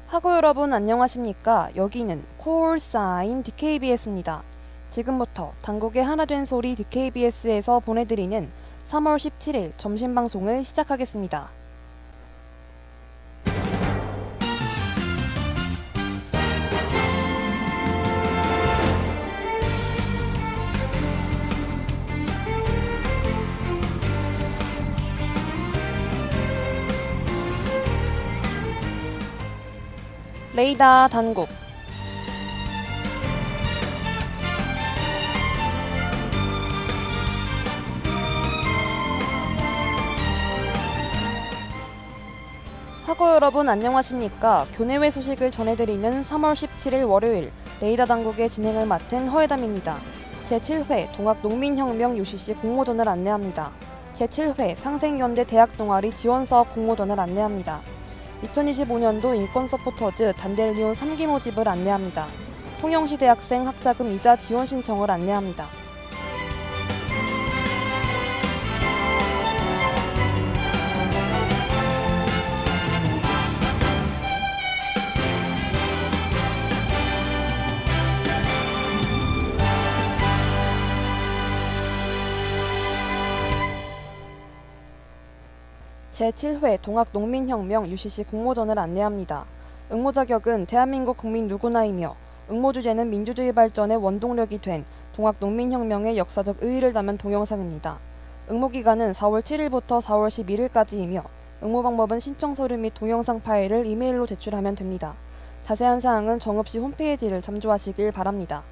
학우 여러분 안녕하십니까? 여기는 콜사인 DKBS입니다. 지금부터 당국의 하나된 소리 DKBS에서 보내드리는 3월 17일 점심방송을 시작하겠습니다. 레이더 단국. 학우 여러분 안녕하십니까? 교내외 소식을 전해드리는 3월 17일 월요일 레이더 당국의 진행을 맡은 허혜담입니다. 제7회 동학농민혁명 UCC 공모전을 안내합니다. 제7회 상생연대 대학동아리 지원사업 공모전을 안내합니다. 2025년도 인권서포터즈 단델리온 3기 모집을 안내합니다. 통영시 대학생 학자금 이자 지원 신청을 안내합니다. 제7회 동학농민혁명 UCC 공모전을 안내합니다. 응모 자격은 대한민국 국민 누구나이며 응모 주제는 민주주의 발전의 원동력이 된 동학농민혁명의 역사적 의의를 담은 동영상입니다. 응모 기간은 4월 7일부터 4월 11일까지이며 응모 방법은 신청 서류 및 동영상 파일을 이메일로 제출하면 됩니다. 자세한 사항은 정읍시 홈페이지를 참조하시길 바랍니다.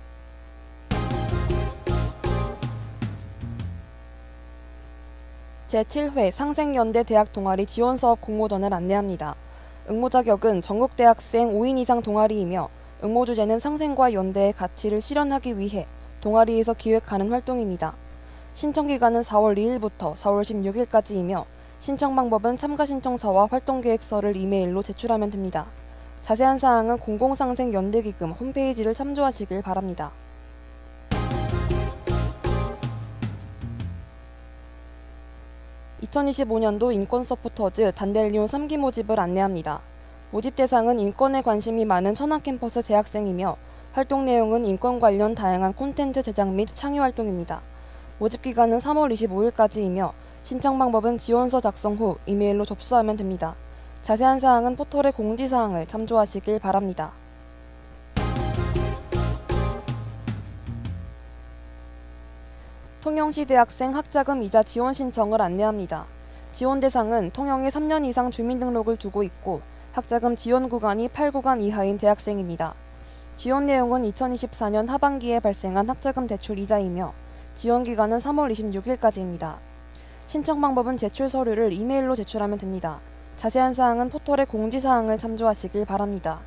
제7회 상생연대 대학 동아리 지원사업 공모전을 안내합니다. 응모 자격은 전국대학생 5인 이상 동아리이며 응모 주제는 상생과 연대의 가치를 실현하기 위해 동아리에서 기획하는 활동입니다. 신청 기간은 4월 2일부터 4월 16일까지이며 신청 방법은 참가 신청서와 활동계획서를 이메일로 제출하면 됩니다. 자세한 사항은 공공상생연대기금 홈페이지를 참조하시길 바랍니다. (2025년도) 인권서포터즈 단델리온 3기 모집을 안내합니다. 모집 대상은 인권에 관심이 많은 천안캠퍼스 재학생이며 활동 내용은 인권 관련 다양한 콘텐츠 제작 및 창의 활동입니다. 모집 기간은 3월 25일까지이며 신청 방법은 지원서 작성 후 이메일로 접수하면 됩니다. 자세한 사항은 포털의 공지사항을 참조하시길 바랍니다. 통영시 대학생 학자금 이자 지원 신청을 안내합니다. 지원 대상은 통영에 3년 이상 주민등록을 두고 있고 학자금 지원 구간이 8구간 이하인 대학생입니다. 지원 내용은 2024년 하반기에 발생한 학자금 대출 이자이며 지원 기간은 3월 26일까지입니다. 신청 방법은 제출 서류를 이메일로 제출하면 됩니다. 자세한 사항은 포털의 공지사항을 참조하시길 바랍니다.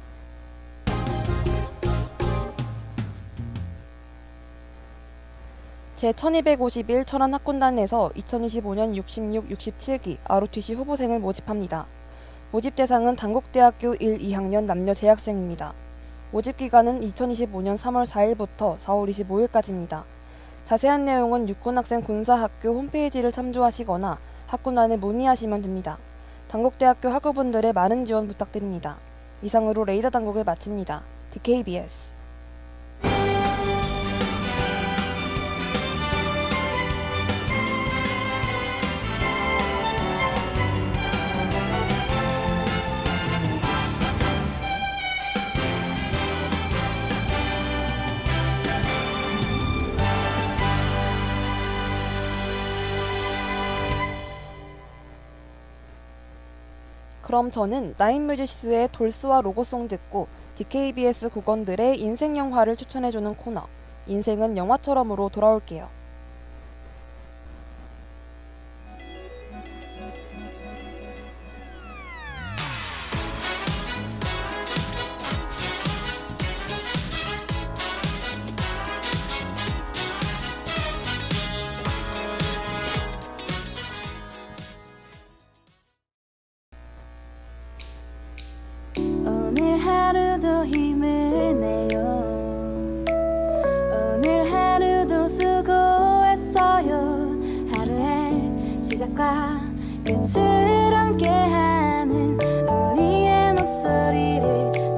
제1251 천안학군단에서 2025년 66, 67기 ROTC 후보생을 모집합니다. 모집 대상은 단국대학교 1, 2학년 남녀 재학생입니다. 모집 기간은 2025년 3월 4일부터 4월 25일까지입니다. 자세한 내용은 육군학생 군사학교 홈페이지를 참조하시거나 학군단에 문의하시면 됩니다. 단국대학교 학우분들의 많은 지원 부탁드립니다. 이상으로 레이더 당국을 마칩니다. DKBS. 그럼 저는 나인뮤지스의 돌스와 로고송 듣고 DKBS 국원들의 인생 영화를 추천해주는 코너 인생은 영화처럼으로 돌아올게요. 오늘 하루도 힘을 내요. 오늘 하루도 수고했어요. 하루의 시작과 끝을 함께하는 우리의 목소리를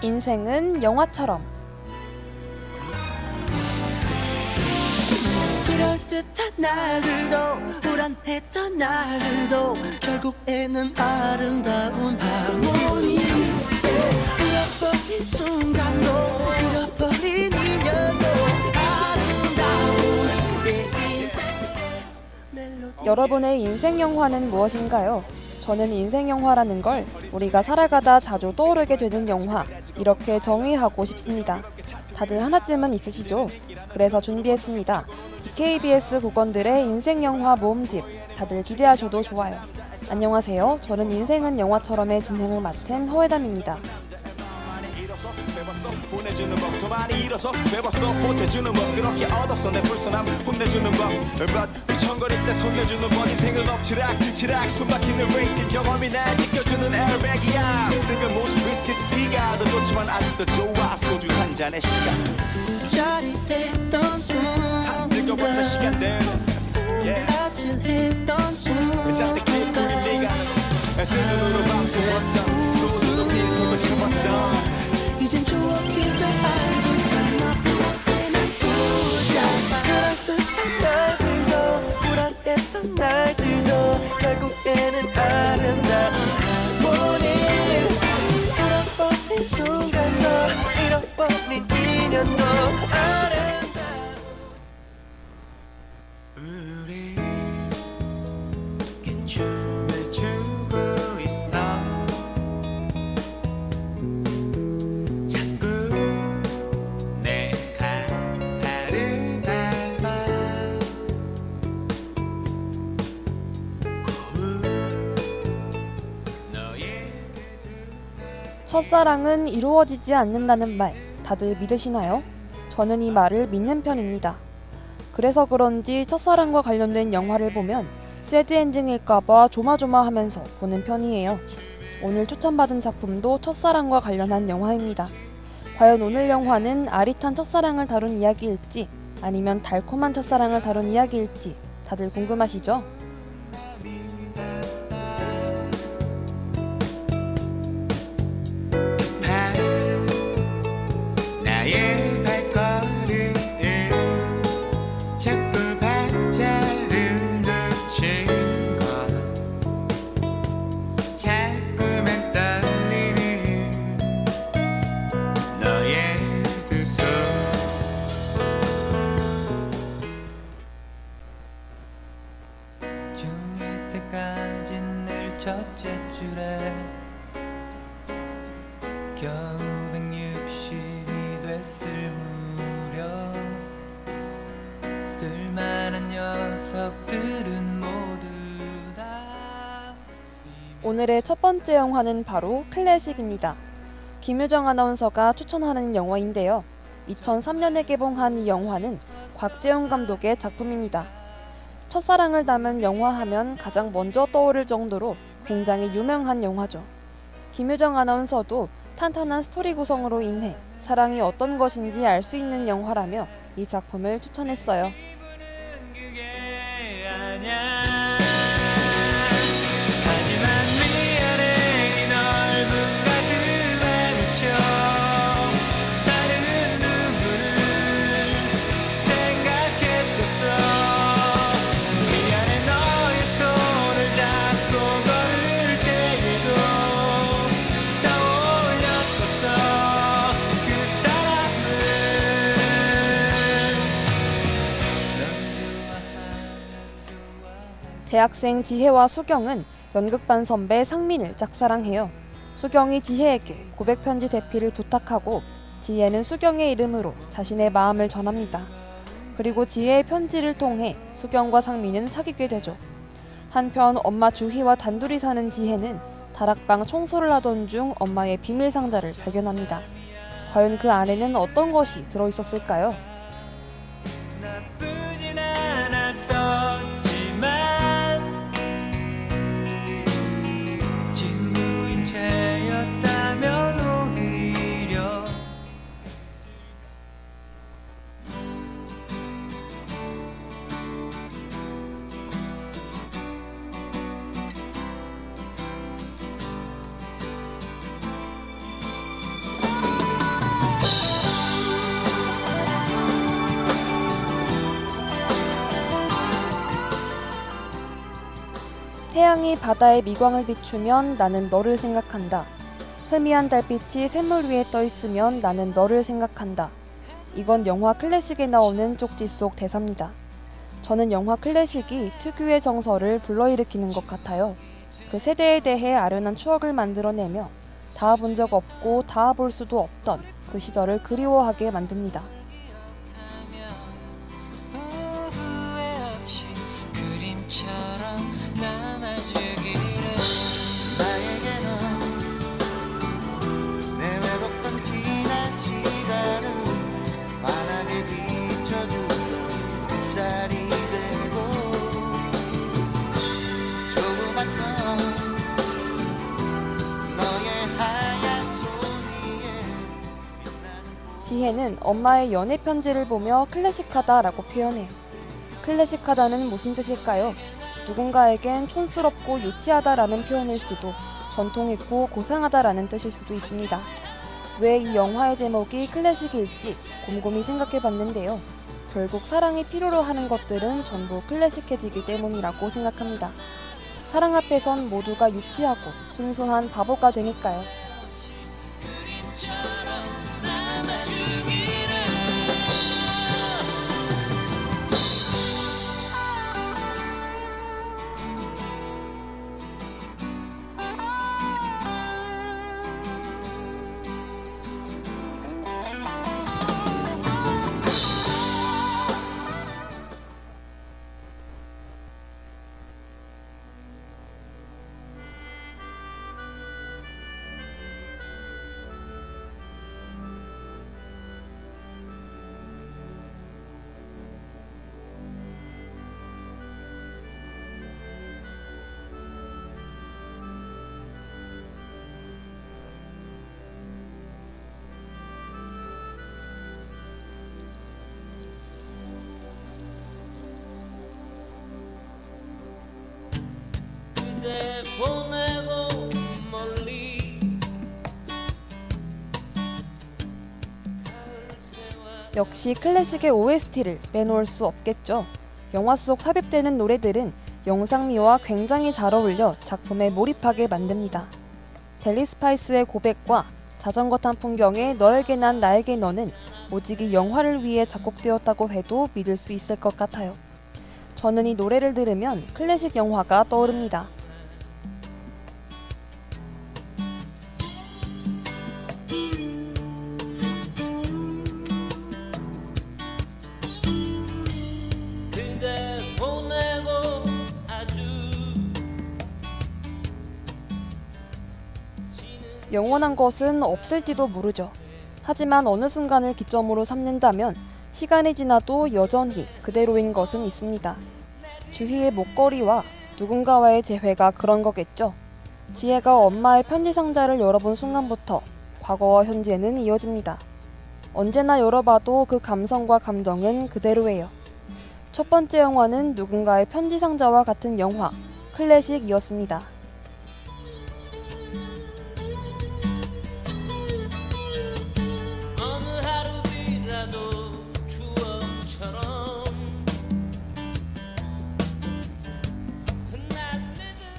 인생은 영화처럼. 그럴듯한 날들도 불안했던 날들도 결국에는 아름다운 하모니. 잃어버린 순간도 잃어버린 인연도 아름다운 내 인생 멜로디. 여러분의 인생 영화는 무엇인가요? 저는 인생 영화라는 걸 우리가 살아가다 자주 떠오르게 되는 영화, 이렇게 정의하고 싶습니다. 다들 하나쯤은 있으시죠? 그래서 준비했습니다. KBS 국원들의 인생 영화 모음집, 다들 기대하셔도 좋아요. 안녕하세요. 저는 인생은 영화처럼의 진행을 맡은 허회담입니다. 배웠어 보내주는 법 더 많이 잃어서 배웠어 보태주는 법 그렇게 얻었어 내 불선함 혼내주는 법 미천거릴 때 손내주는 법 인생은 엎치락 숨막히는 레이싱 경험이 날 느껴주는 에어백이야 생각 모두 리스크 시가 더 좋지만 아직도 좋아 소주 한 잔의 시간 짜릿했던 순간 뜨거웠던 시간들 아찔했던 순간 짠득히 뿌린 네가 뜬 눈으로 방송했던 소주도 빈속을 채웠던 이젠 추억 깊게 안주 삼아 부럽게는 수자. 그럴듯한 날들도 불안했던 날들도 결국에는 아름다운 하모니. 잃어버린 순간도 잃어버린 인연도 아름다운 우리 긴 춤을 추고 있어. 첫사랑은 이루어지지 않는다는 말, 다들 믿으시나요? 저는 이 말을 믿는 편입니다. 그래서 그런지 첫사랑과 관련된 영화를 보면 새드엔딩일까봐 조마조마하면서 보는 편이에요. 오늘 추천받은 작품도 첫사랑과 관련한 영화입니다. 과연 오늘 영화는 아릿한 첫사랑을 다룬 이야기일지 아니면 달콤한 첫사랑을 다룬 이야기일지 다들 궁금하시죠? 나의 발걸음을 자꾸 박자를 놓치는 것 자꾸만 떨리는 너의 두 손 중일 때까지 늘 첫째 줄에 겨우 160이 됐을 무렵 쓸만한 녀석들은 모두 다 오늘의 첫 번째 영화는 바로 클래식입니다. 김유정 아나운서가 추천하는 영화인데요. 2003년에 개봉한 이 영화는 곽재용 감독의 작품입니다. 첫사랑을 담은 영화 하면 가장 먼저 떠오를 정도로 굉장히 유명한 영화죠. 김유정 아나운서도 탄탄한 스토리 구성으로 인해 사랑이 어떤 것인지 알 수 있는 영화라며 이 작품을 추천했어요. 그게 아냐 하지만 미안해 이 넓은 가슴에 묻혀 다른 누구를 생각했었어 미안해 너의 손을 잡고 걸을 때에도 떠올렸었어 그 사람을 대학생 지혜와 수경은 연극반 선배 상민을 짝사랑해요. 수경이 지혜에게 고백 편지 대피를 부탁하고 지혜는 수경의 이름으로 자신의 마음을 전합니다. 그리고 지혜의 편지를 통해 수경과 상민은 사귀게 되죠. 한편 엄마 주희와 단둘이 사는 지혜는 다락방 청소를 하던 중 엄마의 비밀 상자를 발견합니다. 과연 그 안에는 어떤 것이 들어있었을까요? 나쁘진 않았었지만 친구인 채였다면 오히려 태양이 바다의 미광을 비추면 나는 너를 생각한다. 희미한 달빛이 샘물 위에 떠 있으면 나는 너를 생각한다. 이건 영화 클래식에 나오는 쪽지 속 대사입니다. 저는 영화 클래식이 특유의 정서를 불러일으키는 것 같아요. 그 세대에 대해 아련한 추억을 만들어내며 닿아본 적 없고 닿아볼 수도 없던 그 시절을 그리워하게 만듭니다. 후회 없이 그림처럼 남아주기를. 나에게는 내 외롭던 지난 시간을 환하게 비춰주던 햇살이 되고 조그맣던 너의 하얀 손 위에 빛나는 지혜는 엄마의 연애 편지를 보며 클래식하다라고 표현해요. 클래식하다는 무슨 뜻일까요? 누군가에겐 촌스럽고 유치하다라는 표현일 수도, 전통 있고 고상하다라는 뜻일 수도 있습니다. 왜 이 영화의 제목이 클래식일지 곰곰이 생각해 봤는데요. 결국 사랑이 필요로 하는 것들은 전부 클래식해지기 때문이라고 생각합니다. 사랑 앞에선 모두가 유치하고 순수한 바보가 되니까요. 그대 보내고 멀리 역시 클래식의 OST를 빼놓을 수 없겠죠. 영화 속 삽입되는 노래들은 영상미와 굉장히 잘 어울려 작품에 몰입하게 만듭니다. 델리 스파이스의 고백과 자전거 탄 풍경의 너에게 난 나에게 너는 오직 이 영화를 위해 작곡되었다고 해도 믿을 수 있을 것 같아요. 저는 이 노래를 들으면 클래식 영화가 떠오릅니다. 그대 보내고 아주 영원한 것은 없을지도 모르죠. 하지만 어느 순간을 기점으로 삼는다면 시간이 지나도 여전히 그대로인 것은 있습니다. 주희의 목걸이와 누군가와의 재회가 그런 거겠죠. 지혜가 엄마의 편지 상자를 열어본 순간부터 과거와 현재는 이어집니다. 언제나 열어봐도 그 감성과 감정은 그대로예요. 첫 번째 영화는 누군가의 편지 상자와 같은 영화, 클래식이었습니다. 어느 하루비라도 추억처럼 흩날리듯.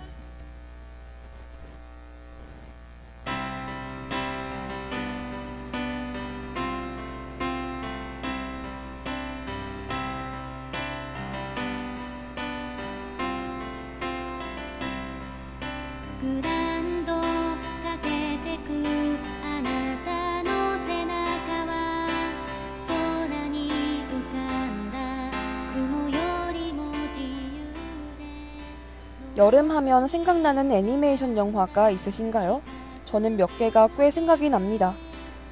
グランドかけてくあなたの背中は空に浮かんだ雲よりも自由で 여름 하면 생각나는 애니메이션 영화가 있으신가요? 저는 몇 개가 꽤 생각이 납니다.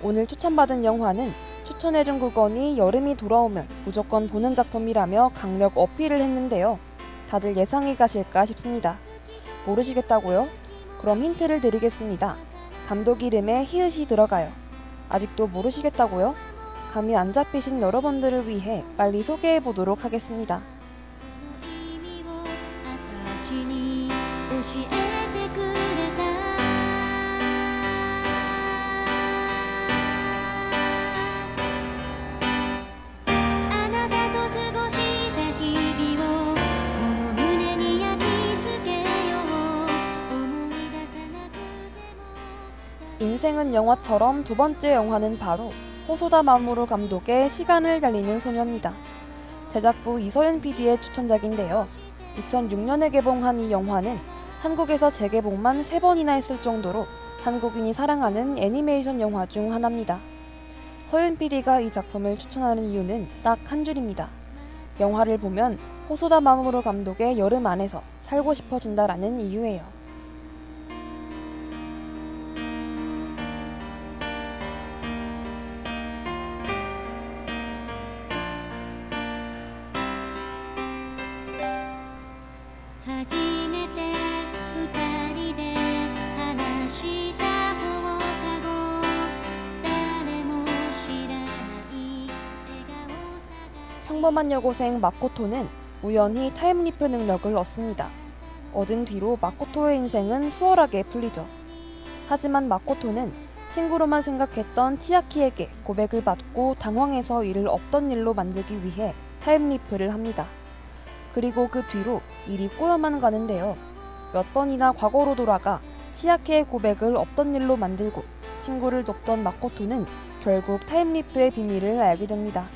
오늘 추천받은 영화는 추천해준 국원이 여름이 돌아오면 무조건 보는 작품이라며 강력 어필을 했는데요. 다들 예상이 가실까 싶습니다. 모르시겠다고요? 그럼 힌트를 드리겠습니다. 감독 이름에 히읗이 들어가요. 아직도 모르시겠다고요? 감이 안 잡히신 여러분들을 위해 빨리 소개해 보도록 하겠습니다. 意味を私に教えてくれたあなたと過ごした日々をこの胸に焼き付けよう 인생은 영화처럼 두 번째 영화는 바로 호소다 마모루 감독의 시간을 달리는 소녀입니다. 제작부 이서연 PD의 추천작인데요. 2006년에 개봉한 이 영화는 한국에서 재개봉만 3번이나 했을 정도로 한국인이 사랑하는 애니메이션 영화 중 하나입니다. 서연 PD가 이 작품을 추천하는 이유는 딱 한 줄입니다. 영화를 보면 호소다 마모루 감독의 여름 안에서 살고 싶어진다라는 이유예요. 평범한 여고생 마코토는 우연히 타임리프 능력을 얻습니다. 얻은 뒤로 마코토의 인생은 수월하게 풀리죠. 하지만 마코토는 친구로만 생각했던 치아키에게 고백을 받고 당황해서 이를 없던 일로 만들기 위해 타임리프를 합니다. 그리고 그 뒤로 일이 꼬여만 가는데요. 몇 번이나 과거로 돌아가 치아키의 고백을 없던 일로 만들고 친구를 돕던 마코토는 결국 타임리프의 비밀을 알게 됩니다.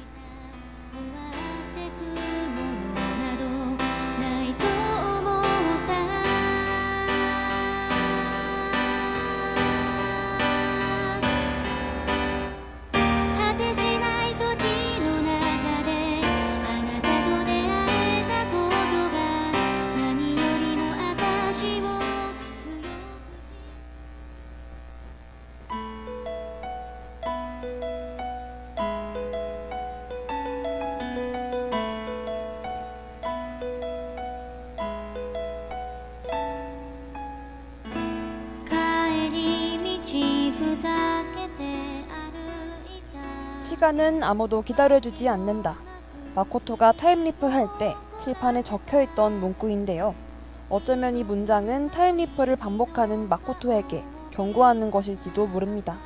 시간은 아무도 기다려주지 않는다. 마코토가 타임리프 할 때 칠판에 적혀있던 문구인데요. 어쩌면 이 문장은 타임리프를 반복하는 마코토에게 경고하는 것일지도 모릅니다.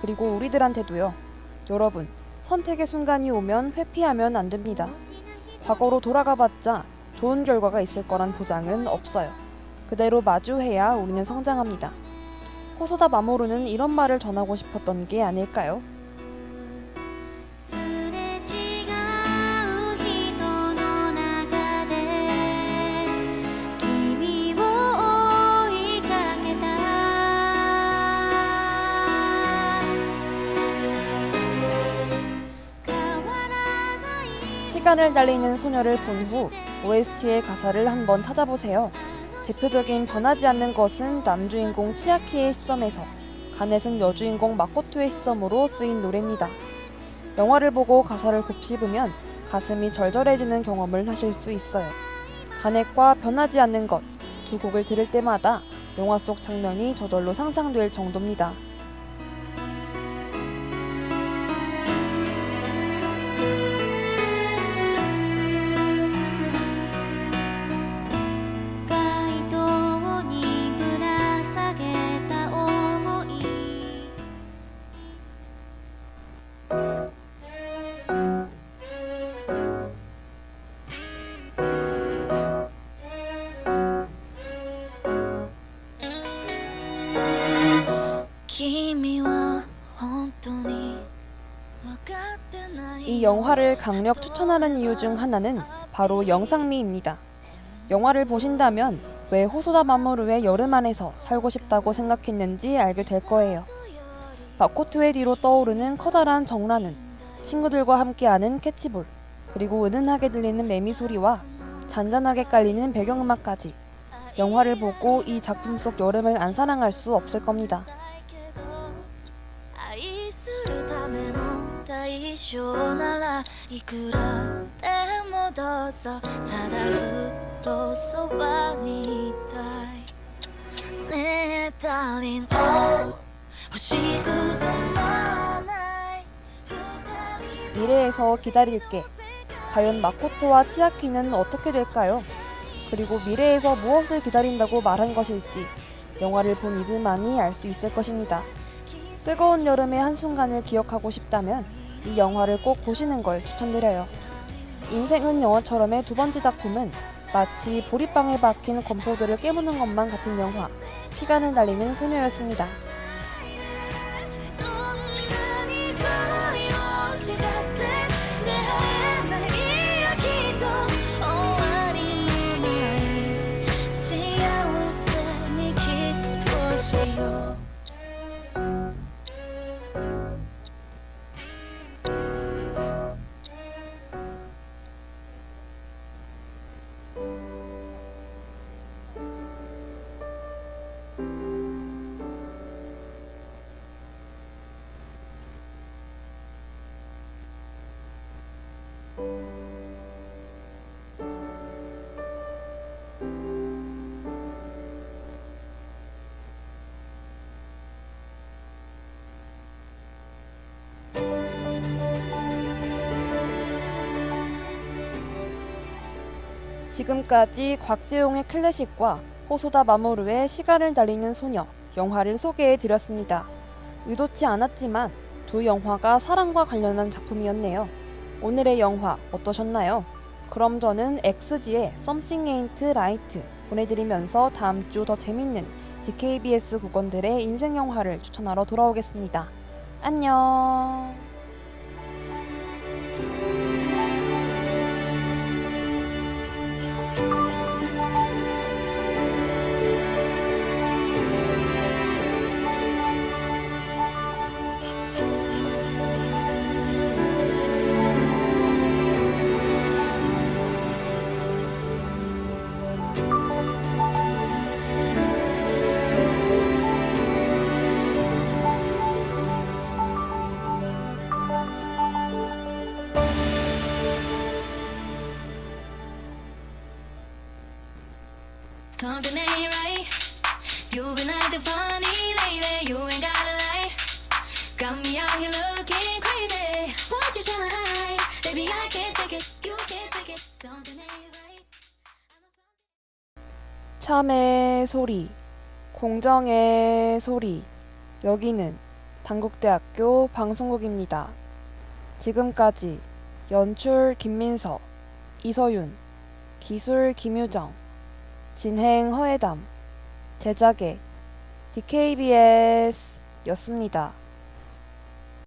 그리고 우리들한테도요. 여러분, 선택의 순간이 오면 회피하면 안 됩니다. 과거로 돌아가봤자 좋은 결과가 있을 거란 보장은 없어요. 그대로 마주해야 우리는 성장합니다. 호소다 마모루는 이런 말을 전하고 싶었던 게 아닐까요? 시간을 달리는 소녀를 본 후 OST의 가사를 한번 찾아보세요. 대표적인 변하지 않는 것은 남주인공 치아키의 시점에서 가넷은 여주인공 마코토의 시점으로 쓰인 노래입니다. 영화를 보고 가사를 곱씹으면 가슴이 절절해지는 경험을 하실 수 있어요. 가넷과 변하지 않는 것 두 곡을 들을 때마다 영화 속 장면이 저절로 상상될 정도입니다. 이 영화를 강력 추천하는 이유 중 하나는 바로 영상미입니다. 영화를 보신다면 왜 호소다 마모루의 여름 안에서 살고 싶다고 생각했는지 알게 될 거예요. 마코토의 뒤로 떠오르는 커다란 정라는 친구들과 함께하는 캐치볼, 그리고 은은하게 들리는 매미 소리와 잔잔하게 깔리는 배경음악까지 영화를 보고 이 작품 속 여름을 안 사랑할 수 없을 겁니다. 対象ならいくらでもどうぞただずっとそばにいたいねえダーリン欲しくさまない미래에서 기다릴게. 과연 마코토와 치아키는 어떻게 될까요? 그리고 미래에서 무엇을 기다린다고 말한 것일지 영화를 본 이들만이 알 수 있을 것입니다. 뜨거운 여름의 한순간을 기억하고 싶다면 이 영화를 꼭 보시는 걸 추천드려요. 인생은 영화처럼의 두 번째 작품은 마치 보리빵에 박힌 건포도를 깨무는 것만 같은 영화, 시간을 달리는 소녀였습니다. 지금까지 곽재용의 클래식과 호소다 마모루의 시간을 달리는 소녀 영화를 소개해 드렸습니다. 의도치 않았지만 두 영화가 사랑과 관련한 작품이었네요. 오늘의 영화 어떠셨나요? 그럼 저는 XG의 Something Ain't Right 보내드리면서 다음 주 더 재밌는 DKBS 국원들의 인생 영화를 추천하러 돌아오겠습니다. 안녕. Something ain't right. You've been acting funny lately. You ain't got a lie. Got me out here looking crazy. What you tryna hide? Baby, I can't take it. You can't take it. Something ain't right. 참의 소리, 공정의 소리. 여기는 단국대학교 방송국입니다. 지금까지 연출 김민서, 이서윤, 기술 김유정, 진행 허혜담, 제작의 DKBS 였습니다.